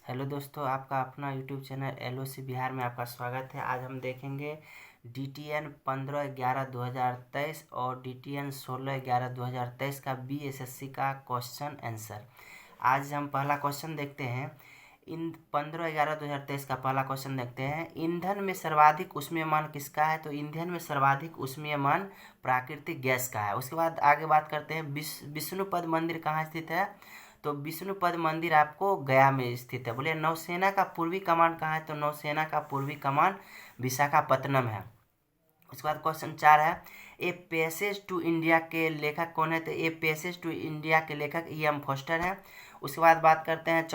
Hello दोस्तों, आपका अपना यूट्यूब चैनल LOC बिहार में आपका स्वागत है। आज हम देखेंगे DTN 15/11/2023 और DTN 16/11/2023 का BSSC का क्वेश्चन आंसर। आज हम पहला क्वेश्चन देखते हैं। इन 15/11/2023 का पहला क्वेश्चन देखते हैं। ईंधन में सर्वाधिक ऊष्मीयमान किसका है? तो ईंधन में सर्वाधिक ऊष्मीयमान प्राकृतिक गैस का है। उसके बाद आगे बात करते हैं विष्णुपद मंदिर कहाँ स्थित है? तो विष्णुपद मंदिर आपको गया में स्थित है। बोलिए नौसेना का पूर्वी कमान कहाँ है? तो नौसेना का पूर्वी कमान विशाखापत्तनम है। उसके बाद क्वेश्चन 4 है, ए पैसेज टू इंडिया के लेखक कौन है? तो ए पैसेज टू इंडिया के लेखक EM फोस्टर है। उसके बाद बात करते हैं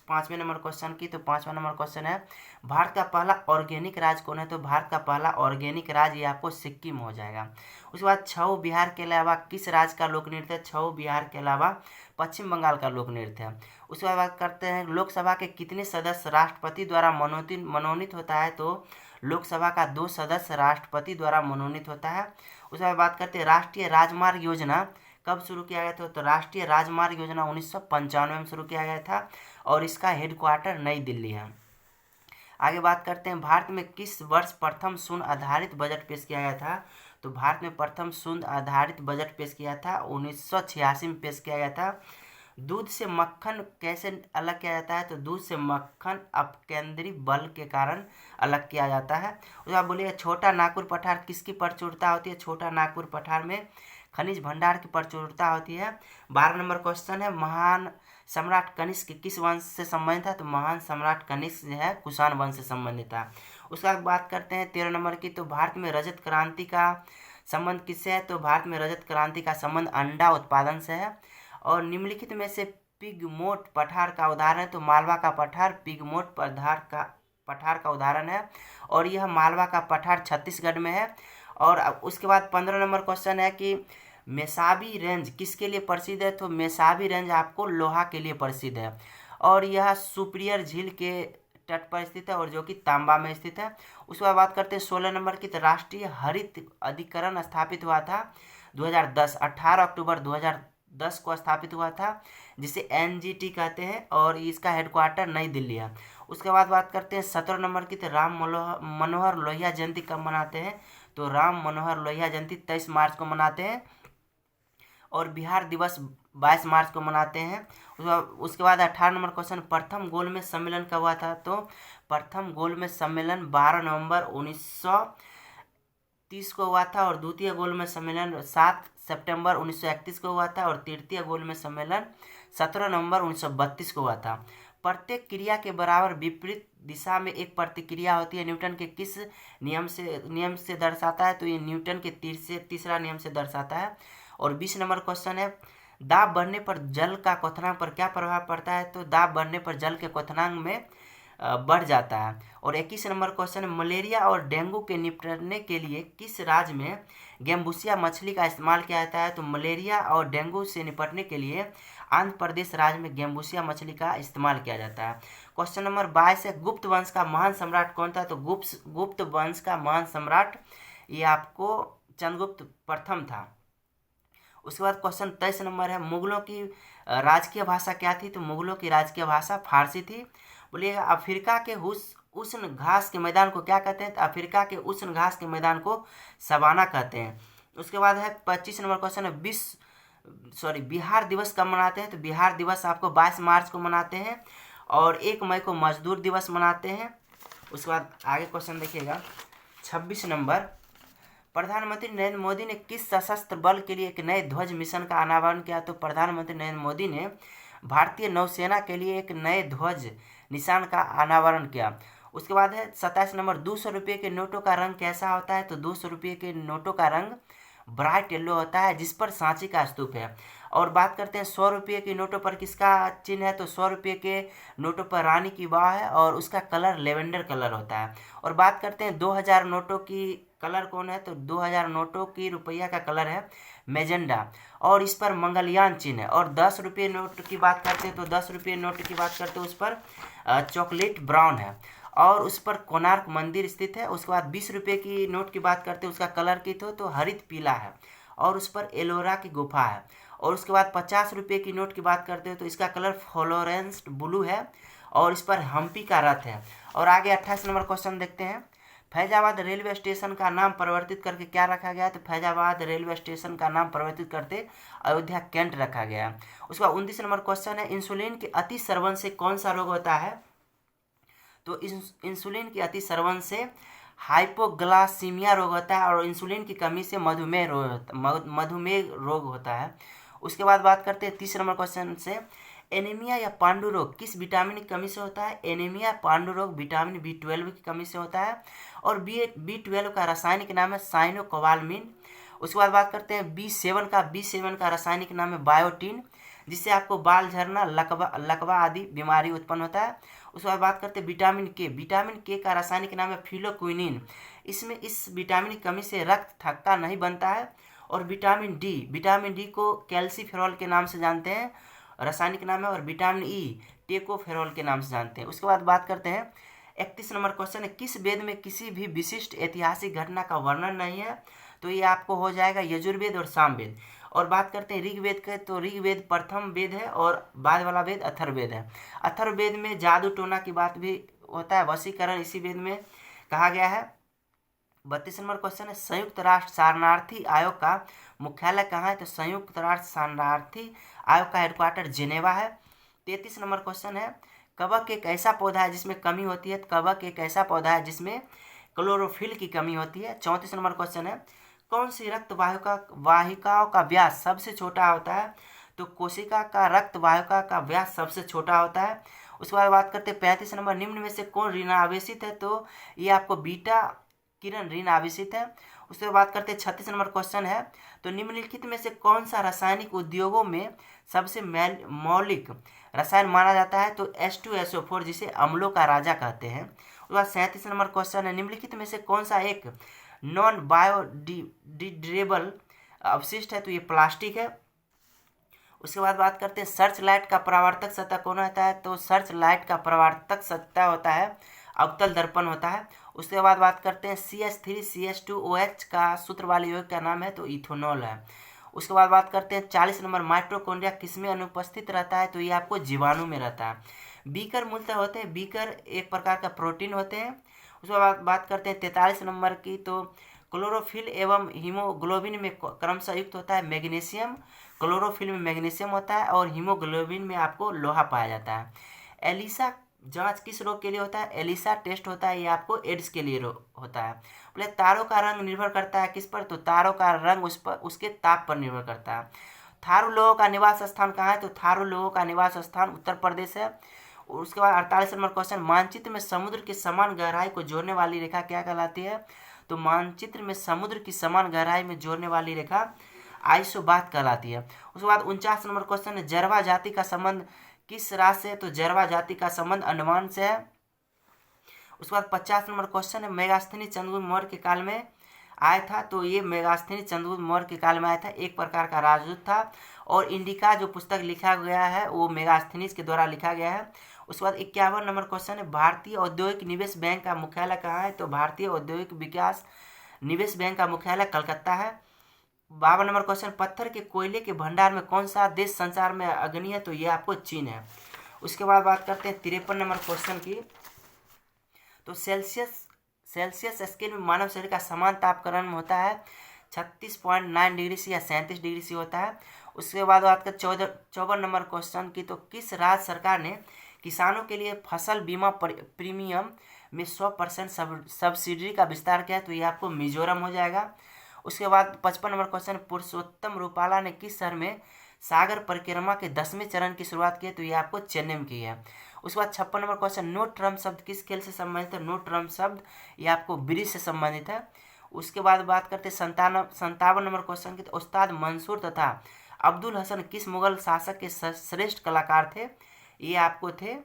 पाँचवें नंबर क्वेश्चन की। तो पाँचवा नंबर क्वेश्चन है, भारत का पहला ऑर्गेनिक राज्य कौन है? तो भारत का पहला ऑर्गेनिक राज्य ये आपको सिक्किम हो जाएगा। उसके बाद छऊ बिहार के अलावा किस राज्य का लोक नृत्य है? छऊ बिहार के अलावा पश्चिम बंगाल का लोक नृत्य है। उसके बाद बात करते हैं, लोकसभा के कितने सदस्य राष्ट्रपति द्वारा मनोनीत होता है? तो लोकसभा का 2 सदस्य राष्ट्रपति द्वारा मनोनीत होता है। उसके बाद बात करते हैं, राष्ट्रीय राजमार्ग योजना कब शुरू किया गया था? तो राष्ट्रीय राजमार्ग योजना 1995 में शुरू किया गया था और इसका हेडक्वार्टर नई दिल्ली है। आगे बात करते हैं, भारत में किस वर्ष प्रथम शून्य आधारित बजट पेश किया गया था? तो भारत में प्रथम शून्य आधारित बजट पेश किया था 1986 में पेश किया गया था। दूध से मक्खन कैसे अलग किया जाता है? तो दूध से मक्खन अपकेंद्री बल के कारण अलग किया जाता है। उसके बाद बोलिए, छोटा नागपुर पठार किसकी प्रचुरता होती है? छोटा नागपुर पठार में खनिज भंडार की प्रचुरता होती है। 12 नंबर क्वेश्चन है, महान सम्राट कनिष्क किस वंश से संबंधित है? तो महान सम्राट कनिष्क जो है कुषाण वंश से संबंधित है। उसके बाद बात करते हैं 13 नंबर की। तो भारत में रजत क्रांति का संबंध किससे है? तो भारत में रजत क्रांति का संबंध अंडा उत्पादन से है। और निम्नलिखित में से पिगमोट पठार का उदाहरण है? तो मालवा का पठार पिगमोट पठार का उदाहरण है और यह मालवा का पठार छत्तीसगढ़ में है। और उसके बाद 15 नंबर क्वेश्चन है कि मेसाबी रेंज किसके लिए प्रसिद्ध है? तो मेसाबी रेंज आपको लोहा के लिए प्रसिद्ध है और यह सुपिरियर झील के तट पर स्थित है और जो कि तांबा में स्थित है। उसके बाद बात करते हैं 16 नंबर की। तो राष्ट्रीय हरित अधिकरण स्थापित हुआ था 2010 18 अक्टूबर 2010 को स्थापित हुआ था, जिसे NGT कहते हैं और इसका हेडक्वार्टर नई दिल्ली है। उसके बाद बात करते हैं 17 नंबर की। तो राम मनोहर लोहिया जयंती कब मनाते हैं? तो राम मनोहर लोहिया जयंती 23 मार्च को मनाते हैं और बिहार दिवस 22 मार्च को मनाते हैं। उसके बाद 18 नंबर क्वेश्चन, प्रथम गोलमेज सम्मेलन कब हुआ था? तो प्रथम गोलमेज सम्मेलन 12 नवंबर 1930 को हुआ था और द्वितीय गोलमेज सम्मेलन 7 सितंबर 1931 को हुआ था और तृतीय गोलमेज सम्मेलन 17 नवंबर 1932 को हुआ था। प्रत्येक क्रिया के बराबर विपरीत दिशा में एक प्रतिक्रिया होती है, न्यूटन के किस नियम से दर्शाता है? तो ये न्यूटन के तीसरा नियम से दर्शाता है। और 20 नंबर क्वेश्चन है, दाब बढ़ने पर जल का क्वथनांक पर क्या प्रभाव पड़ता है? तो दाब बढ़ने पर जल के क्वथनांक में बढ़ जाता है। और 21 नंबर क्वेश्चन है, मलेरिया और डेंगू के निपटने के लिए किस राज्य में गेम्बुसिया मछली का इस्तेमाल किया जाता है? तो मलेरिया और डेंगू से निपटने के लिए आंध्र प्रदेश राज्य में गेम्बुसिया मछली का इस्तेमाल किया जाता है। क्वेश्चन नंबर 22 है, गुप्त वंश का महान सम्राट कौन था? तो गुप्त वंश का महान सम्राट ये आपको चंद्रगुप्त प्रथम था। उसके बाद क्वेश्चन 23 नंबर है, मुगलों की राजकीय भाषा क्या थी? तो मुगलों की राजकीय भाषा फारसी थी। बोलिएगा, अफ्रीका के उष्ण घास के मैदान को क्या कहते हैं? तो अफ्रीका के उष्ण घास के मैदान को सवाना कहते हैं। उसके बाद है 25 नंबर क्वेश्चन है, बिहार दिवस कब मनाते हैं? तो बिहार दिवस आपको 22 मार्च को मनाते हैं और 1 मई को मजदूर दिवस मनाते हैं। उसके बाद आगे क्वेश्चन देखिएगा 26 नंबर, प्रधानमंत्री नरेंद्र मोदी ने किस सशस्त्र बल के लिए एक नए ध्वज मिशन का अनावरण किया? तो प्रधानमंत्री नरेंद्र मोदी ने भारतीय नौसेना के लिए एक नए ध्वज निशान का अनावरण किया। उसके बाद है 27 नंबर, 200 रुपये के नोटों का रंग कैसा होता है? तो 200 रुपये के नोटों का रंग ब्राइट येलो होता है जिस पर सांची का स्तूप है। और बात करते हैं 100 रुपये के नोटों पर किसका चिन्ह है? तो 100 रुपये के नोटों पर रानी की वाह है और उसका कलर लेवेंडर कलर होता है। और बात करते हैं 2000 नोटों की कलर कौन है? तो 2000 नोटों की रुपया का कलर है मेजेंडा और इस पर मंगलयान चिन्ह है। और 10 रुपये नोट की बात करते हैं तो 10 रुपये नोट की बात करते हैं उस पर चॉकलेट ब्राउन है और उस पर कोणार्क मंदिर स्थित है। उसके बाद 20 रुपये की नोट की बात करते हैं, उसका कलर की तो हरित पीला है और उस पर एलोरा की गुफा है। और उसके बाद 50 रुपये की नोट की बात करते हैं तो इसका कलर फ्लोरेंस ब्लू है और इस पर हम्पी का रथ है। और आगे 28 नंबर क्वेश्चन देखते हैं। फैजाबाद रेलवे स्टेशन का नाम परिवर्तित करके क्या रखा गया है? तो फैजाबाद रेलवे स्टेशन का नाम परिवर्तित करते अयोध्या कैंट रखा गया है। उसका 29 नंबर क्वेश्चन है, इंसुलिन के अति सेवन से कौन सा रोग होता है? तो इंसुलिन की अति सेवन से हाइपोग्लासीमिया रोग होता है, और इंसुलिन की कमी से मधुमेह रोग होता है। उसके बाद बात करते हैं 30 नंबर क्वेश्चन से, एनीमिया या पांडु रोग किस विटामिन की कमी से होता है? एनीमिया पांडु रोग विटामिन B12 की कमी से होता है, और B12 का रासायनिक नाम है साइनोकोबालामिन। उसके बाद बात करते हैं B7 का रासायनिक नाम है बायोटीन, जिससे आपको बाल झड़ना, लकवा आदि बीमारी उत्पन्न होता है। उसके बाद बात करते हैं विटामिन के का रासायनिक नाम है फिलोक्विनिन। इस विटामिन की कमी से रक्त थक्का नहीं बनता है। और विटामिन डी को कैल्सीफेरॉल के नाम से जानते हैं, रासायनिक नाम है, और विटामिन ई टेकोफेरॉल के नाम से जानते हैं। उसके बाद बात करते हैं 31 नंबर क्वेश्चन है, किस वेद में किसी भी विशिष्ट ऐतिहासिक घटना का वर्णन नहीं है? तो ये आपको हो जाएगा यजुर्वेद और सामवेद। और बात करते हैं ऋग्वेद के, तो ऋग्वेद प्रथम वेद है और बाद वाला वेद अथर्ववेद है। अथर्ववेद में जादू टोना की बात भी होता है, वशीकरण इसी वेद में कहा गया है। 32 नंबर क्वेश्चन है, संयुक्त राष्ट्र शरणार्थी आयोग का मुख्यालय कहाँ है? तो संयुक्त राष्ट्र शरणार्थी आयोग का हेडक्वार्टर जिनेवा है। 33 नंबर क्वेश्चन है, कवक एक ऐसा पौधा है जिसमें कमी होती है? कवक एक ऐसा पौधा है जिसमें क्लोरोफिल की कमी होती है। 34 नंबर क्वेश्चन है, कौन सी रक्त वाहिकाओं का व्यास सबसे छोटा होता है? तो कोशिका का रक्त वाहिका का व्यास सबसे छोटा होता है। उसके बाद बात करते हैं 35 नंबर, निम्न में से कौन ऋण आवेशित है? तो ये आपको बीटा किरण ऋण आवेशित है। उसके बाद करते हैं 36 नंबर क्वेश्चन है, तो निम्नलिखित में से कौन सा रासायनिक उद्योगों में सबसे मौलिक रसायन माना जाता है? तो H2SO4, जिसे अम्लों का राजा कहते हैं। उसके बाद 37 नंबर क्वेश्चन है, निम्नलिखित में से कौन सा एक नॉन बायोडिग्रेडेबल अवशिष्ट है? तो ये प्लास्टिक है। उसके बाद बात करते हैं सर्च लाइट का परावर्तक सतह कौन होता है? तो सर्च लाइट का परावर्तक सतह होता है अवतल दर्पण होता है। उसके बाद बात करते हैं CH3CH2OH का सूत्र वाले यौगिक का नाम है? तो इथेनॉल है। उसके बाद बात करते हैं 40 नंबर, माइटोकॉन्ड्रिया किसमें अनुपस्थित रहता है? तो ये आपको जीवाणु में रहता है। बीकर मूलतः होते हैं, बीकर एक प्रकार का प्रोटीन होते हैं। उसके बाद बात करते हैं 43 नंबर की, तो क्लोरोफिल एवं हीमोग्लोबिन में क्रमशः युक्त होता है मैग्नीशियम। क्लोरोफिल में मैग्नीशियम होता है, और हीमोग्लोबिन में आपको लोहा पाया जाता है। एलिसा जांच किस रोग के लिए होता है? एलिसा टेस्ट होता है, ये आपको एड्स के लिए होता है। बोले तारों का रंग निर्भर करता है किस पर? तो तारों का रंग उसके ताप पर निर्भर करता है। थारू लोगों का निवास स्थान कहाँ है? तो थारू लोगों का निवास स्थान उत्तर प्रदेश है। उसके बाद 48 नंबर क्वेश्चन, मानचित्र में समुद्र की समान गहराई को जोड़ने वाली रेखा क्या कहलाती है? तो मानचित्र में समुद्र की समान गहराई में जोड़ने वाली रेखा आइसोबाथ कहलाती है। उसके बाद 49 नंबर क्वेश्चन है, जरवा जाति का संबंध किस राज्य से है? तो जरवा जाति का संबंध अंडमान से है। उसके बाद 50 नंबर क्वेश्चन है, मेगास्थनीज चंद्रगुप्त मौर्य के काल में आया था? तो ये मेगास्थनीज चंद्रगुप्त मौर्य के काल में आया था, एक प्रकार का राजदूत था। और इंडिका जो पुस्तक लिखा गया है वो मेगास्थनीज के द्वारा लिखा गया है। उसके बाद 51 नंबर क्वेश्चन है, भारतीय औद्योगिक निवेश बैंक का मुख्यालय कहाँ है? तो भारतीय औद्योगिक विकास निवेश बैंक का मुख्यालय कलकत्ता है। 52 नंबर क्वेश्चन, पत्थर के कोयले के भंडार में कौन सा देश संसार में अग्रणी है? तो ये आपको चीन है। उसके बाद बात करते हैं 53 नंबर क्वेश्चन की, तो सेल्सियस स्केल में मानव शरीर का समान तापक्रम होता है 36.9 डिग्री से या 37 डिग्री से होता है। उसके बाद बात कर 54 नंबर क्वेश्चन की, तो किस राज्य सरकार ने किसानों के लिए फसल बीमा प्रीमियम में 100% सब्सिडी का विस्तार किया? तो ये आपको मिजोरम हो जाएगा। उसके बाद 55 नंबर क्वेश्चन, पुरुषोत्तम रूपाला ने किस शहर में सागर परिक्रमा के 10वें चरण की शुरुआत की है? तो ये आपको चेन्नई में की है। उसके बाद 56 नंबर क्वेश्चन, नो ट्रम्प शब्द किस खेल से संबंधित है? नो ट्रम्प शब्द ये आपको ब्रिज से संबंधित है। उसके बाद बात करते हैं 57 नंबर क्वेश्चन की, तो उस्ताद मंसूर तथा अब्दुल हसन किस मुगल शासक के श्रेष्ठ कलाकार थे? ये आपको थे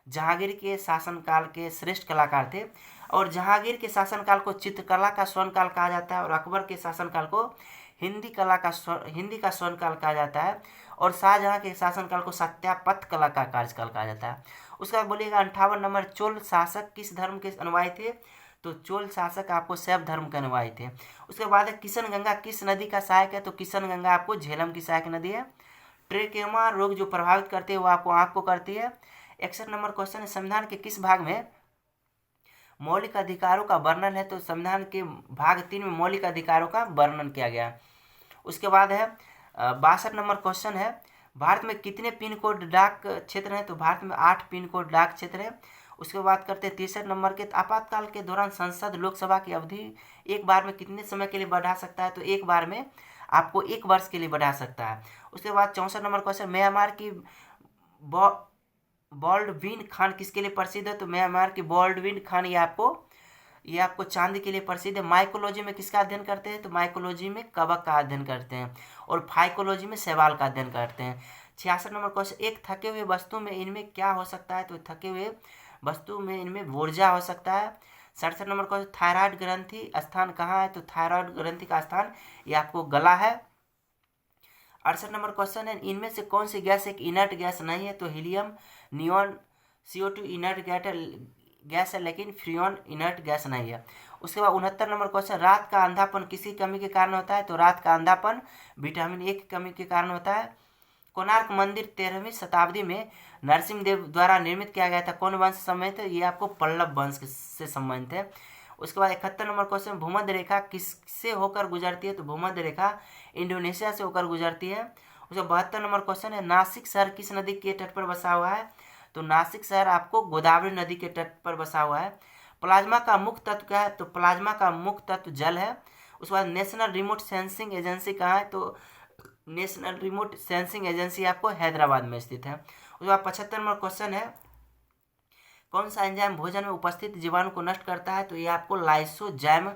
जहांगीर के शासनकाल के श्रेष्ठ कलाकार थे। और जहांगीर के शासनकाल को चित्रकला का स्वर्णकाल कहा जाता है, और अकबर के शासनकाल को हिंदी का स्वर्णकाल कहा जाता है, और शाहजहां के शासनकाल को सत्यापथ कला का कार्यकाल कहा जाता है। उसके बाद बोलिएगा 58 नंबर, चोल शासक किस धर्म के अनुयायी थे? तो चोल शासक आपको शैव धर्म के अनुयायी थे। उसके बाद किशन गंगा किस नदी का सहायक है? तो किशन गंगा आपको झेलम की सहायक नदी है। ट्रेकोमा रोग जो प्रभावित करते हैं वो आपको आँख को करती है। 61 नंबर क्वेश्चन है, संविधान के किस भाग में मौलिक अधिकारों का वर्णन है? तो संविधान के भाग 3 में मौलिक अधिकारों का वर्णन किया गया। उसके बाद है 62 नंबर क्वेश्चन है, भारत में कितने पिन कोड डाक क्षेत्र हैं? तो भारत में 8 पिन कोड डाक क्षेत्र है। उसके बाद करते हैं 63 नंबर के, आपातकाल के दौरान संसद लोकसभा की अवधि एक बार में कितने समय के लिए बढ़ा सकता है? तो एक बार में आपको 1 वर्ष के लिए बढ़ा सकता है। उसके बाद 64 नंबर क्वेश्चन, म्यांमार की बॉल्डविन खान किसके लिए प्रसिद्ध है? तो म्यांमार की बॉल्डविन खान ये आपको चांदी के लिए प्रसिद्ध है। माइकोलॉजी में किसका अध्ययन करते हैं? तो माइकोलॉजी में कवक का अध्ययन करते हैं और फाइकोलॉजी में शैवाल का अध्ययन करते हैं। 66 नंबर क्वेश्चन, एक थके हुए वस्तु में इनमें क्या हो सकता है? तो थके हुए वस्तु में इनमें ऊर्जा हो सकता है। 67 नंबर क्वेश्चन, थायराइड ग्रंथि स्थान कहाँ है? तो थायराइड ग्रंथि का स्थान ये आपको गला है। 68 नंबर क्वेश्चन है, इनमें से कौन सी गैस एक इनर्ट गैस नहीं है? तो helium, neon, CO2 inert gas है, लेकिन फ्रियोन इनर्ट गैस नहीं है। उसके बाद 69 नंबर क्वेश्चन, रात का अंधापन किसी कमी के कारण होता है? तो रात का अंधापन विटामिन ए की कमी के कारण होता है। कोणार्क मंदिर 13वीं शताब्दी में नरसिंहदेव द्वारा निर्मित किया गया था, कौन वंश से संबंधित है? ये आपको पल्लव वंश से संबंधित है। उसके बाद 71 नंबर क्वेश्चन, भूमध्य रेखा किससे होकर गुजरती है? तो भूमध्य रेखा इंडोनेशिया से होकर गुजरती है। उसके 72 नंबर क्वेश्चन है, नासिक शहर किस नदी के तट पर बसा हुआ है? तो नासिक शहर आपको गोदावरी नदी के तट पर बसा हुआ है। प्लाज्मा का मुख्य तत्व क्या है? तो प्लाज्मा का मुख्य तत्व जल है। उसके बाद नेशनल रिमोट सेंसिंग एजेंसी कहाँ है? तो नेशनल रिमोट सेंसिंग एजेंसी आपको हैदराबाद में स्थित है। उसके बाद 75 नंबर क्वेश्चन है, कौन सा एंजाइम भोजन में उपस्थित जीवाणु को नष्ट करता है? तो ये आपको लाइसोजाइम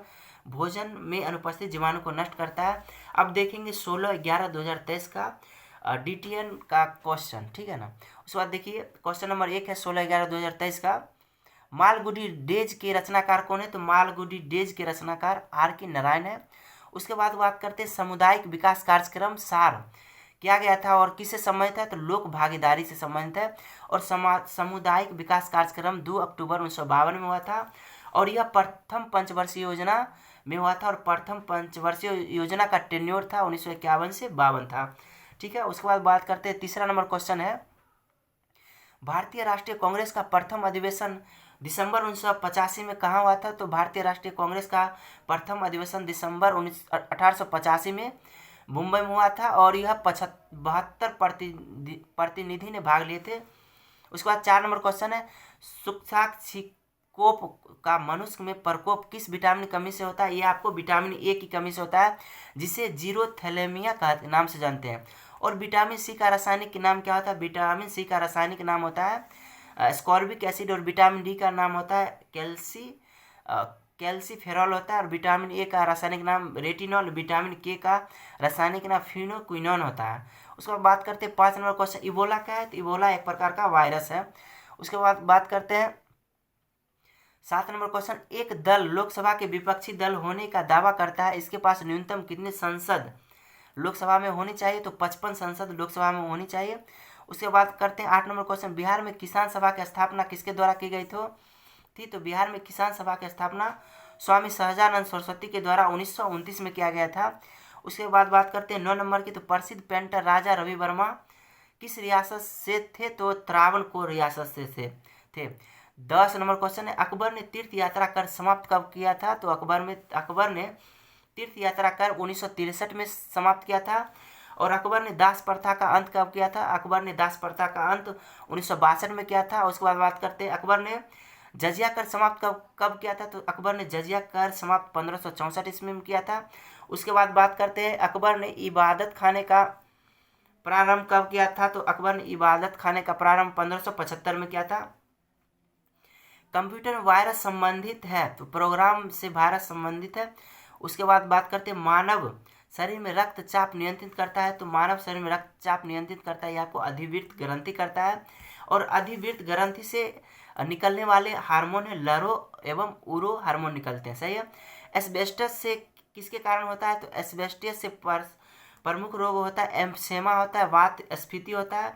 भोजन में अनुपस्थित जीवाणु को नष्ट करता है। अब देखेंगे 16/11/2023 का DTN का क्वेश्चन, ठीक है ना। उसके बाद देखिए क्वेश्चन नंबर 1 है 16/11/2023 का, मालगुडी डेज के रचनाकार कौन है? तो मालगुडी डेज के रचनाकार R.K. नारायण है। उसके बाद बात करते हैं सामुदायिक विकास कार्यक्रम सार किया गया था और किससे संबंधित है? तो लोक भागीदारी से संबंधित है। और सामुदायिक विकास कार्यक्रम 2 अक्टूबर 1952 में हुआ था और यह प्रथम पंचवर्षीय योजना में हुआ था और प्रथम पंचवर्षीय योजना का टेन्योर था 1951 से 52 था, ठीक है। उसके बाद बात करते हैं तीसरा नंबर क्वेश्चन है, भारतीय राष्ट्रीय कांग्रेस का प्रथम अधिवेशन दिसंबर 1985 में कहाँ हुआ था? तो भारतीय राष्ट्रीय कांग्रेस का प्रथम अधिवेशन दिसंबर 1885 में मुंबई में हुआ था और यह 72 प्रतिनिधि ने भाग लिए थे। उसके बाद 4 नंबर क्वेश्चन है, सूक्ष्माक्षिकोप का मनुष्य में प्रकोप किस विटामिन की कमी से होता है? ये आपको विटामिन ए की कमी से होता है, जिसे जीरोथैलेमिया का नाम से जानते हैं। और विटामिन सी का रासायनिक नाम क्या होता है? विटामिन सी का रासायनिक नाम होता है स्कॉर्बिक एसिड। और विटामिन डी का नाम होता है कैल्सीफेरॉल होता है। और विटामिन ए का रासायनिक नाम रेटिनॉल। विटामिन के का रासायनिक नाम फिनोक्विनोन होता है। उसके बाद बात करते हैं 5 नंबर क्वेश्चन, इबोला क्या है? तो इबोला एक प्रकार का वायरस है। उसके बाद बात करते हैं 7 नंबर क्वेश्चन, एक दल लोकसभा के विपक्षी दल होने का दावा करता है, इसके पास न्यूनतम कितने सांसद लोकसभा में होनी चाहिए? तो 55 सांसद लोकसभा में होनी चाहिए। उसके बाद करते हैं 8 नंबर क्वेश्चन, बिहार में किसान सभा की स्थापना किसके द्वारा की गई थी? तो बिहार में किसान सभा की स्थापना स्वामी सहजानंद सरस्वती के द्वारा 1929 में किया गया था। उसके बाद बात करते हैं 9 नंबर की, तो प्रसिद्ध पेंटर राजा रवि वर्मा किस रियासत से थे? तो त्रावणकोर रियासत से थे। 10 नंबर क्वेश्चन है, अकबर ने तीर्थ यात्रा कर समाप्त कब किया था? तो अकबर ने तीर्थ यात्रा कर 1963 में समाप्त किया था। और अकबर ने दास प्रथा का अंत कब किया था? अकबर ने दास प्रथा का अंत 1962 में किया था। उसके बाद बात करते हैं अकबर ने जजिया कर समाप्त कब किया था? तो अकबर ने जजिया कर समाप्त 1564 ईस्वी में किया था। उसके बाद बात करते हैं अकबर ने इबादत खाने का प्रारंभ कब किया था? तो अकबर ने इबादत खाने का प्रारंभ 1575 में किया था। कंप्यूटर में वायरस संबंधित है, तो प्रोग्राम से वायरस संबंधित है। उसके बाद बात करते हैं मानव शरीर में रक्तचाप नियंत्रित करता है, तो मानव शरीर में रक्तचाप नियंत्रित करता है, आपको अधिवृत्त ग्रंथि करता है। और अधिवृत्त ग्रंथि से निकलने वाले हार्मोन है लरो एवं उरो हार्मोन निकलते हैं, सही है। एस्बेस्टस से किसके कारण होता है? तो एस्बेस्टस से प्रमुख रोग होता है एम्फेमा होता है, वात स्फीति होता है।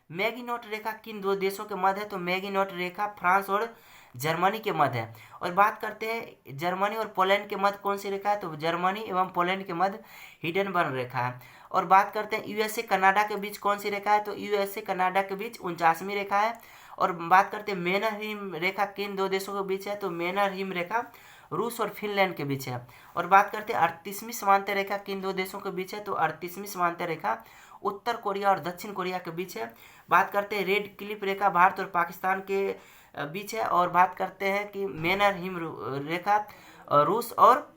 मैगीनोट रेखा किन 2 देशों के मध्य है? तो मैगीनोट रेखा फ्रांस और जर्मनी के मध्य है। और बात करते हैं जर्मनी और पोलैंड के मध्य कौन सी रेखा है? तो जर्मनी एवं पोलैंड के मध्य हिडेनबर्ग रेखा है। और बात करते हैं यूएसए कनाडा के बीच कौन सी रेखा है? तो यूएसए कनाडा के बीच 49वीं रेखा है। और बात करते हैं मेनर हिम रेखा किन दो देशों के बीच है, तो मेनर हिम रेखा रूस और फिनलैंड के बीच है। और बात करते हैं 38वीं समांतर रेखा किन दो देशों के बीच है, तो 38वीं समांतर रेखा उत्तर कोरिया और दक्षिण कोरिया के बीच है। बात करते हैं रेड क्लिफ रेखा भारत और पाकिस्तान के बीच है। और बात करते हैं कि मेनर हिम रेखा रूस और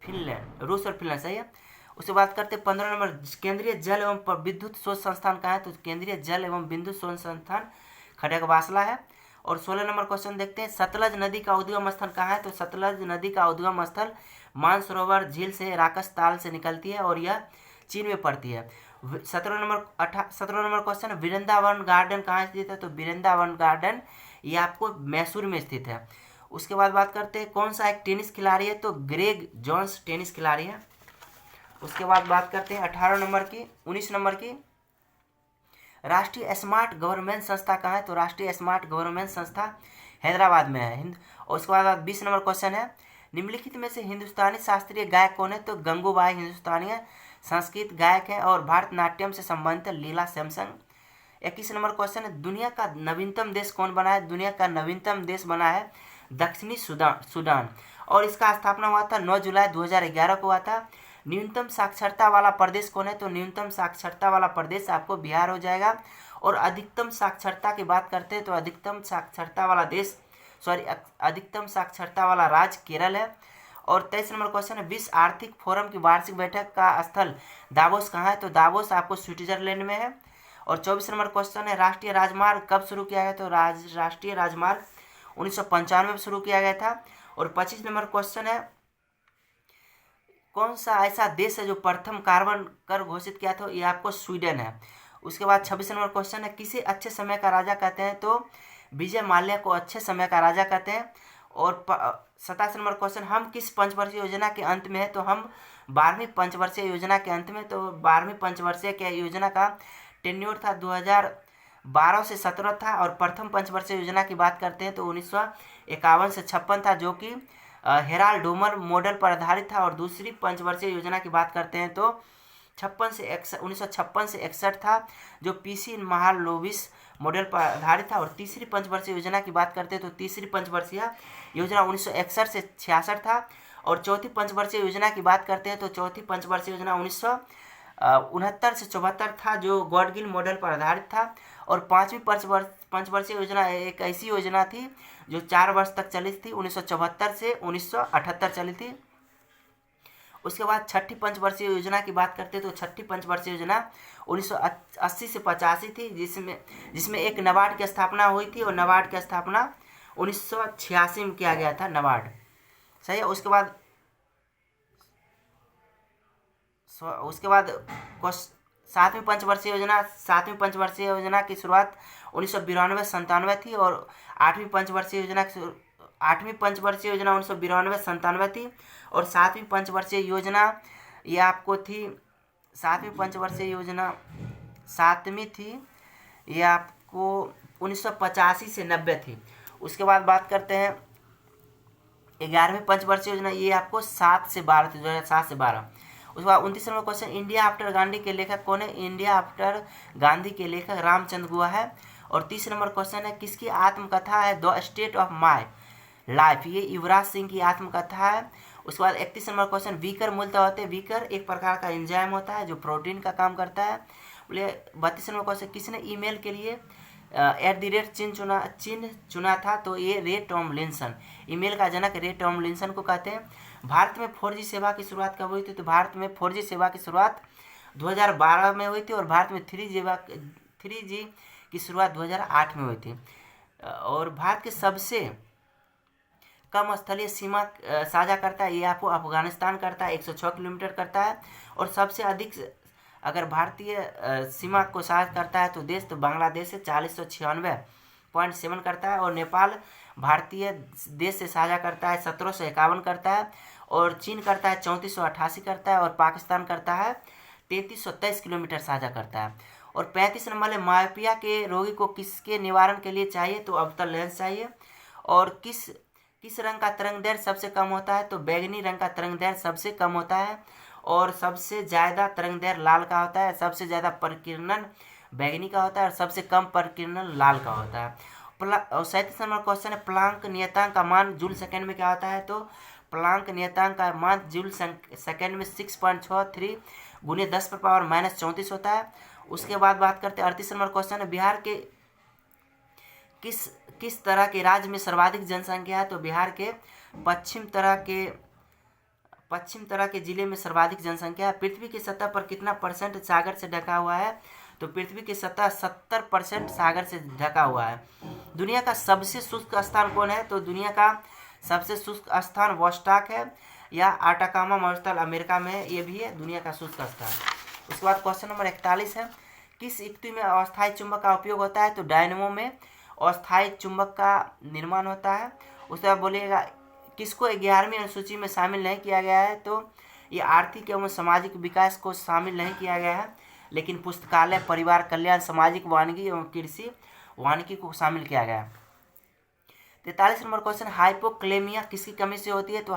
फिनलैंड, सही है। उसके बाद करते हैं 15 नंबर, केंद्रीय जल एवं विद्युत शोध संस्थान कहाँ है, तो केंद्रीय जल एवं विद्युत शोध संस्थान खड़गवासला है। और 16 नंबर क्वेश्चन देखते हैं, सतलज नदी का उद्गम स्थल कहाँ है, तो सतलज नदी का उद्गम स्थल मानसरोवर झील से राकस ताल से निकलती है और यह चीन में पड़ती है। 17 नंबर क्वेश्चन, वृंदावन गार्डन कहाँ स्थित है, तो वृंदावन गार्डन ये आपको मैसूर में स्थित है। उसके बाद बात करते हैं कौन सा एक टेनिस खिलाड़ी है, तो ग्रेग जॉन्स टेनिस खिलाड़ी है। उसके बाद बात करते हैं 19 नंबर की, राष्ट्रीय स्मार्ट गवर्नमेंट संस्था कहाँ है, तो राष्ट्रीय स्मार्ट गवर्नमेंट संस्था हैदराबाद में है। और उसके बाद 20 नंबर क्वेश्चन है, निम्नलिखित में से हिंदुस्तानी शास्त्रीय गायक कौन है, तो गंगूबाई हिंदुस्तानी संस्कृत गायक है और भारतनाट्यम से संबंधित लीला सैमसंग। 21 नंबर क्वेश्चन है, दुनिया का नवीनतम देश कौन बना है, दुनिया का नवीनतम देश बना है दक्षिणी सूडान और इसका स्थापना हुआ था 9 जुलाई 2011 को हुआ था। न्यूनतम साक्षरता वाला प्रदेश कौन है, तो न्यूनतम साक्षरता वाला प्रदेश आपको बिहार हो जाएगा। और अधिकतम साक्षरता की बात करते हैं तो अधिकतम साक्षरता वाला राज्य केरल है। और 23 नंबर क्वेश्चन है, विश्व आर्थिक फोरम की वार्षिक बैठक का स्थल दावोस कहाँ है, तो दावोस आपको स्विट्जरलैंड में है। और 24 नंबर क्वेश्चन है, राष्ट्रीय राजमार्ग कब शुरू किया गया, तो राष्ट्रीय राजमार्ग 1995 में शुरू किया गया था। और 25 नंबर क्वेश्चन है, कौन सा ऐसा देश है जो प्रथम कार्बन कर घोषित किया था, ये आपको स्वीडन है। उसके बाद 26 नंबर क्वेश्चन है, किसे अच्छे समय का राजा कहते हैं, तो विजय माल्या को अच्छे समय का राजा कहते हैं। और 27 नंबर क्वेश्चन, हम किस पंचवर्षीय योजना के अंत में है, तो हम 12वीं पंचवर्षीय योजना के अंत में। तो 12वीं पंचवर्षीय के योजना का टेन्योर था 2012 से 17 था। और प्रथम पंचवर्षीय योजना की बात करते हैं तो 1951 से 56 था, जो कि हेराल्ड डोमर मॉडल पर आधारित था। और दूसरी पंचवर्षीय योजना की बात करते हैं तो 1956 से 61 था, जो पीसी महालोविस मॉडल पर आधारित था। और तीसरी पंचवर्षीय योजना की बात करते हैं तो तीसरी पंचवर्षीय योजना 1961 से 66 था। और चौथी पंचवर्षीय योजना की बात करते हैं तो चौथी पंचवर्षीय योजना 1969 से 74 था, जो गॉडगिल मॉडल पर आधारित था। और पांचवी पंचवर्षीय योजना एक ऐसी योजना थी जो 4 वर्ष तक चली थी, 1974 से 1978 चली थी। उसके बाद छठी पंचवर्षीय योजना की बात करते हैं तो छठी पंचवर्षीय योजना 1980 से 85 थी, जिसमें एक नाबार्ड की स्थापना हुई थी। और नाबार्ड की स्थापना 1986 में किया गया था, नाबार्ड, सही है। उसके बाद सातवीं पंचवर्षीय योजना की शुरुआत 1992-97 थी। और आठवीं पंचवर्षीय योजना 1992-97 थी। और सातवीं पंचवर्षीय योजना ये आपको थी, सातवीं पंचवर्षीय योजना सातवीं थी, ये आपको 1985 से 90 थी। उसके बाद बात करते हैं 11वीं पंचवर्षीय योजना, ये आपको 7 से 12 थी, 2007 से 12। उसके बाद 29 number question, India after Gandhi के लेखक कौन है, इंडिया आफ्टर गांधी के लेखक रामचंद्र गुहा है। और 30 नंबर क्वेश्चन है, किसकी आत्मकथा है the state of my life, ये युवराज सिंह की आत्मकथा है। उसके बाद 31 नंबर क्वेश्चन, वीकर मूलतः होते हैं, वीकर एक प्रकार का एंजाइम होता है जो प्रोटीन का काम करता है। बोले 32 नंबर क्वेश्चन, किसने ईमेल के लिए चिन्ह चुना था, तो ये रे टॉमलिंसन, ईमेल का जनक रे टॉमलिंसन को कहते हैं। भारत में 4G सेवा की शुरुआत कब हुई थी, तो भारत में 4G सेवा की शुरुआत 2012 में हुई थी। और भारत में 3G की शुरुआत 2008 में हुई थी। और भारत के सबसे कम स्थलीय सीमा साझा करता है, ये आपको अफगानिस्तान करता है, 106 किलोमीटर करता है। और सबसे अधिक अगर भारतीय सीमा को साझा करता है तो देश तो बांग्लादेश से 496.7 करता है। और नेपाल भारतीय देश से साझा करता है 1751 करता है। और चीन करता है 3488 करता है। और पाकिस्तान करता है 3323 किलोमीटर साझा करता है। और 35 नंबर है, मायोपिया के रोगी को किसके निवारण के लिए चाहिए, तो अवतल लेंस चाहिए। और किस रंग का तरंग दैर्ध्य सबसे कम होता है, तो बैगनी रंग का तरंग दैर्ध्य सबसे कम होता है। और सबसे ज़्यादा तरंग दैर्ध्य लाल का होता है। सबसे ज़्यादा प्रकीर्णन बैंगनी का होता है और सबसे कम परिकिरण लाल का होता है। और 37 नंबर क्वेश्चन है, प्लांक नियतांक का मान जूल सेकेंड में क्या होता है? तो प्लांक नियतांक का मान जूल सेकेंड में 6.63 गुने 10⁻⁻34 होता है। उसके बाद बात करते हैं 38 नंबर क्वेश्चन है, बिहार के किस तरह के राज्य में सर्वाधिक जनसंख्या है? तो बिहार के पश्चिम तरह के जिले में सर्वाधिक जनसंख्या है। पृथ्वी की सतह पर कितना परसेंट सागर से ढका हुआ है? तो पृथ्वी की सतह 70% सागर से ढका हुआ है। दुनिया का सबसे शुष्क स्थान कौन है? तो दुनिया का सबसे शुष्क स्थान वोस्टॉक है या आटाकामा मरुस्थल अमेरिका में है, ये भी है दुनिया का शुष्क स्थान। उसके बाद क्वेश्चन नंबर 41 है, किस युक्ति में अस्थायी चुंबक का उपयोग होता है? तो डायनेमो में अस्थायी चुंबक का निर्माण होता है। उसके बाद बोलिएगा किसको 11वीं अनुसूची में शामिल नहीं किया गया है? तो ये आर्थिक एवं सामाजिक विकास को शामिल नहीं किया गया है, लेकिन पुस्तकालय, परिवार कल्याण, सामाजिक वानिकी एवं कृषि वानिकी को शामिल किया गया है। 43 नंबर क्वेश्चन, हाइपोक्लेमिया किसकी कमी से होती है? तो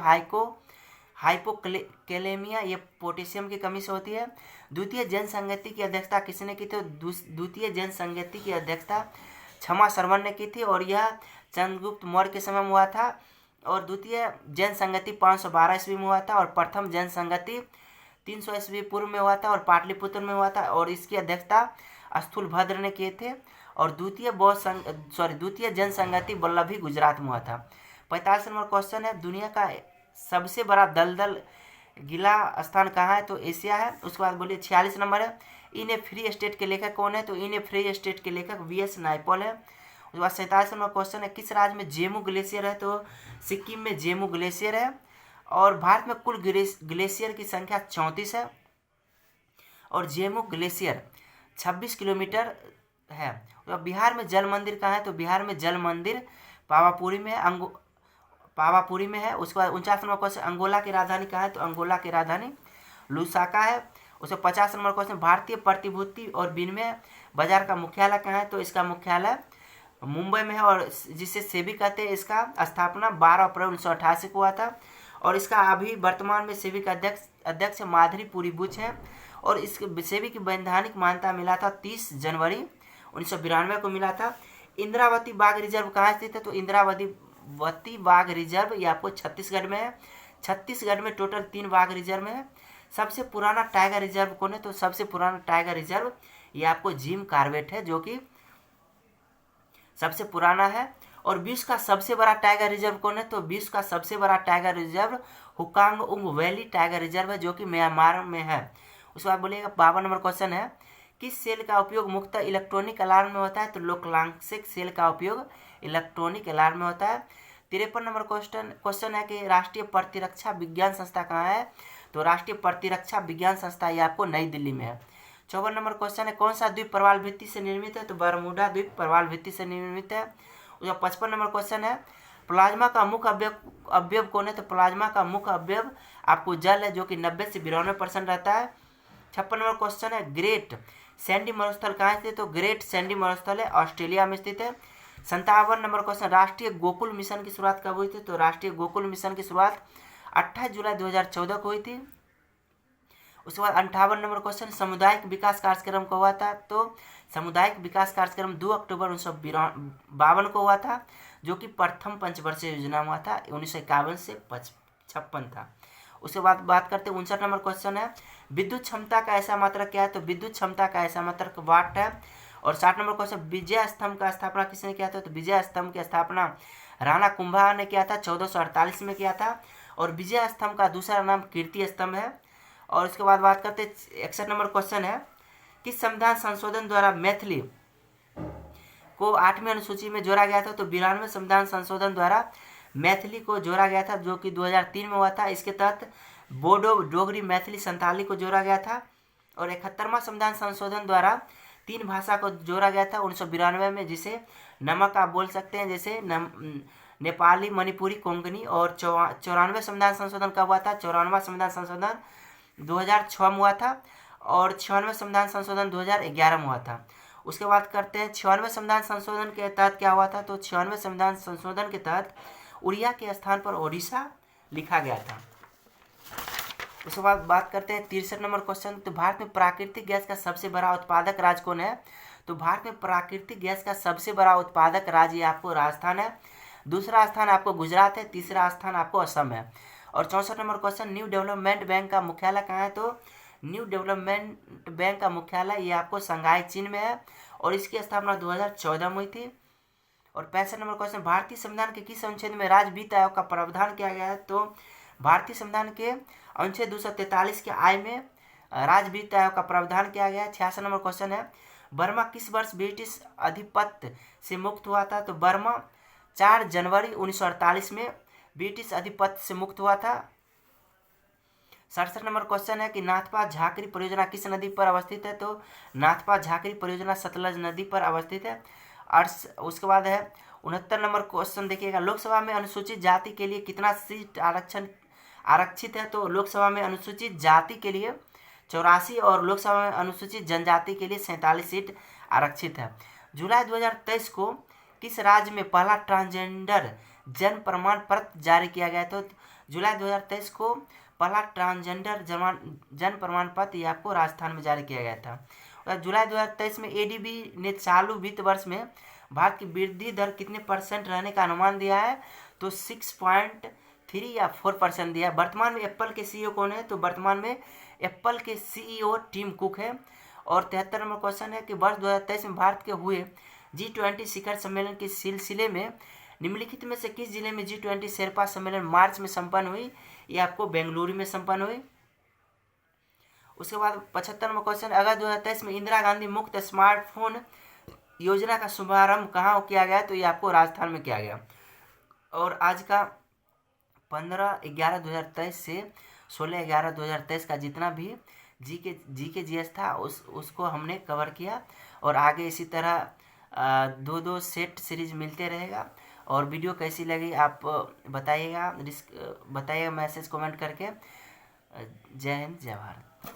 हाइपोक्लेमिया ये पोटेशियम की कमी से होती है। द्वितीय जनसंगति की अध्यक्षता किसने की थी? द्वितीय जनसंगति की अध्यक्षता क्षमा सरवन ने की थी और यह चंद्रगुप्त मौर्य के समय में हुआ था। और द्वितीय जनसंगति 512 ईस्वी में हुआ था और प्रथम जनसंगति 300 ईस्वी पूर्व में हुआ था और पाटलिपुत्र में हुआ था और इसकी अध्यक्षता स्थूलभद्र ने किए थे। और द्वितीय जनसंगति वल्लभी गुजरात में हुआ था। 45 नंबर क्वेश्चन है, दुनिया का सबसे बड़ा दलदल गीला स्थान कहाँ है? तो एशिया है। उसके बाद बोलिए 46 नंबर है, इन ए फ्री स्टेट के लेखक कौन है? तो इन ए फ्री स्टेट के लेखक वी.एस. नायपॉल है। उसके बाद 47 नंबर क्वेश्चन है, किस राज्य में जेमू ग्लेशियर है? तो सिक्किम में जेमू ग्लेशियर है। और भारत में कुल ग्लेशियर की संख्या 34 है और जेमू ग्लेशियर 26 किलोमीटर है। तो बिहार में जल मंदिर कहाँ है? तो बिहार में जल मंदिर पावापुरी में है, पावापुरी में है। उसके बाद 49 नंबर क्वेश्चन, अंगोला की राजधानी कहाँ है? तो अंगोला की राजधानी लुसाका है। उसके 50 नंबर क्वेश्चन, भारतीय प्रतिभूति और विनिमय बाजार का मुख्यालय कहाँ है? तो इसका मुख्यालय मुंबई में है और जिसे सेबी कहते हैं। इसका स्थापना 12 अप्रैल 1988 को हुआ था और इसका अभी वर्तमान में सेबी का अध्यक्ष माधुरी पुरी बुच है। और इस सेबी की वैधानिक मान्यता मिला था 30 जनवरी 1992 को मिला था। इंद्रावती बाघ रिजर्व कहाँ स्थित है? तो इंद्रावती बाघ रिजर्व ये आपको छत्तीसगढ़ में है। छत्तीसगढ़ में टोटल 3 बाघ रिजर्व है। सबसे पुराना टाइगर रिजर्व कौन है? तो सबसे पुराना टाइगर रिजर्व ये आपको जिम कॉर्बेट है, जो कि सबसे पुराना है। और विश्व का सबसे बड़ा टाइगर रिजर्व कौन है? तो विश्व का सबसे बड़ा टाइगर रिजर्व हुकांग उंग वैली टाइगर रिजर्व है, जो कि म्यांमार में है। उसके बाद बोलिएगा 52 नंबर क्वेश्चन है, किस सेल का उपयोग मुख्यतः इलेक्ट्रॉनिक अलार्म में होता है? तो लोकलांक्षिक सेल का उपयोग इलेक्ट्रॉनिक अलार्म में होता है। 53 नंबर क्वेश्चन है कि राष्ट्रीय प्रतिरक्षा विज्ञान संस्था कहाँ है? तो राष्ट्रीय प्रतिरक्षा विज्ञान संस्था ये आपको नई दिल्ली में है। 54 नंबर क्वेश्चन है, कौन सा द्वीप प्रवाल भित्ति से निर्मित है? तो बरमूडा द्वीप प्रवाल भित्ति से निर्मित है। 55 नंबर क्वेश्चन है, प्लाज्मा का मुख्य अवयव कौन है? तो प्लाज्मा का मुख्य अवयव आपको जल है, जो कि 90 से 92% रहता है। 56 नंबर क्वेश्चन है, ग्रेट सैंडी मरुस्थल कहाँ स्थित है? तो ग्रेट सैंडी मरुस्थल है ऑस्ट्रेलिया में स्थित है। 57 नंबर क्वेश्चन, राष्ट्रीय गोकुल मिशन की शुरुआत कब हुई थी? तो राष्ट्रीय गोकुल मिशन की शुरुआत 28 जुलाई 2014 को हुई थी। उसके बाद 58 नंबर क्वेश्चन, सामुदायिक विकास कार्यक्रम को हुआ था? तो सामुदायिक विकास कार्यक्रम 2 अक्टूबर 1952 को हुआ था, जो कि प्रथम पंचवर्षीय योजना में हुआ था। 1951 से 56 था। उसके बाद बात करते हैं 59 नंबर क्वेश्चन है, विद्युत क्षमता का ऐसा मात्रक क्या है? तो विद्युत क्षमता का ऐसा मात्रक वाट है। और 60 नंबर क्वेश्चन, विजय स्तंभ का स्थापना किसने किया था? तो विजय स्तंभ की स्थापना राणा कुंभा ने किया था, 1448 में किया था। और विजय स्तंभ का दूसरा नाम कीर्ति स्तंभ है। और उसके बाद बात करते हैं 61 नंबर क्वेश्चन है, किस संविधान संशोधन द्वारा मैथिली को 8वीं अनुसूची में जोड़ा गया था? तो 92वें संविधान संशोधन द्वारा मैथिली को जोड़ा गया था, जो कि 2003 में हुआ था। इसके तहत बोडो, डोगरी, मैथिली, संथाली को जोड़ा गया था। और 71वां संविधान संशोधन द्वारा 3 भाषा को जोड़ा गया था 1992 में, जिसे नमक आप बोल सकते हैं, जैसे नेपाली, मणिपुरी, कोंकणी। और 94वें संविधान संशोधन कब हुआ था? 94वां संविधान संशोधन 2006 में हुआ था। और 96वें संविधान संशोधन 2011 में हुआ था। उसके बाद करते हैं 96वें संविधान संशोधन के तहत क्या हुआ था? तो 96वें संविधान संशोधन के तहत उड़िया के स्थान पर ओडिशा लिखा गया था। उसके बाद बात करते हैं 63 नंबर क्वेश्चन। तो भारत में प्राकृतिक गैस का सबसे बड़ा उत्पादक राज्य कौन है? तो भारत में प्राकृतिक गैस का सबसे बड़ा उत्पादक राज्य ये आपको राजस्थान है, दूसरा स्थान आपको गुजरात है, तीसरा स्थान आपको असम है। और 64 number question, new development bank का मुख्यालय कहाँ है? तो न्यू डेवलपमेंट बैंक का मुख्यालय ये आपको शंघाई चीन में है और इसकी स्थापना 2014 में हुई थी। और 65 नंबर क्वेश्चन, भारतीय संविधान के किस अनुच्छेद में राज्य वित्त आयोग का प्रावधान किया गया है? तो भारतीय संविधान के अनुच्छेद 243 के आय में राज्य वित्त आयोग का प्रावधान किया गया है। 66 नंबर क्वेश्चन है, बर्मा किस वर्ष ब्रिटिश आधिपत्य से मुक्त हुआ था? तो बर्मा 4 जनवरी 1948 में ब्रिटिश आधिपत्य से मुक्त हुआ था। 67 नंबर क्वेश्चन है कि नाथपा झाकरी परियोजना किस नदी पर अवस्थित है? तो नाथपा झाकरी परियोजना सतलज नदी पर अवस्थित है। और उसके बाद है 69 नंबर क्वेश्चन देखिएगा, लोकसभा में अनुसूचित जाति के लिए कितना सीट आरक्षित है? तो लोकसभा में अनुसूचित जाति के लिए 84 और लोकसभा में अनुसूचित जनजाति के लिए 47 सीट आरक्षित है। जुलाई 2023 को किस राज्य में पहला ट्रांसजेंडर जन्म प्रमाण पत्र जारी किया गया? तो जुलाई 2023 को पहला ट्रांसजेंडर जन्म प्रमाण पत्र ये आपको राजस्थान में जारी किया गया था। और जुलाई 2023 में एडीबी ने चालू वित्त वर्ष में भारत की वृद्धि दर कितने % रहने का अनुमान दिया है? तो 6.3 या 4% दिया है। वर्तमान में एप्पल के CEO कौन है? तो वर्तमान में एप्पल के CEO टिम कुक है। और 73 नंबर क्वेश्चन है कि वर्ष 2023 में भारत के हुए G20 शिखर सम्मेलन के सिलसिले में निम्नलिखित में से किस जिले में G20 शेरपा सम्मेलन मार्च में संपन्न हुई? ये आपको बेंगलुरु में संपन्न हुई। उसके बाद 75 नंबर क्वेश्चन, अगस्त 2023 में इंदिरा गांधी मुफ्त स्मार्टफोन योजना का शुभारंभ कहाँ किया गया? तो ये आपको राजस्थान में किया गया। और आज का 15/11/2023 से 16/11/2023 का जितना भी जीके जीएस था उसको हमने कवर किया। और आगे इसी तरह 2-2 सेट सीरीज मिलते रहेगा। और वीडियो कैसी लगी आप बताइएगा मैसेज कमेंट करके। जय हिंद, जय भारत।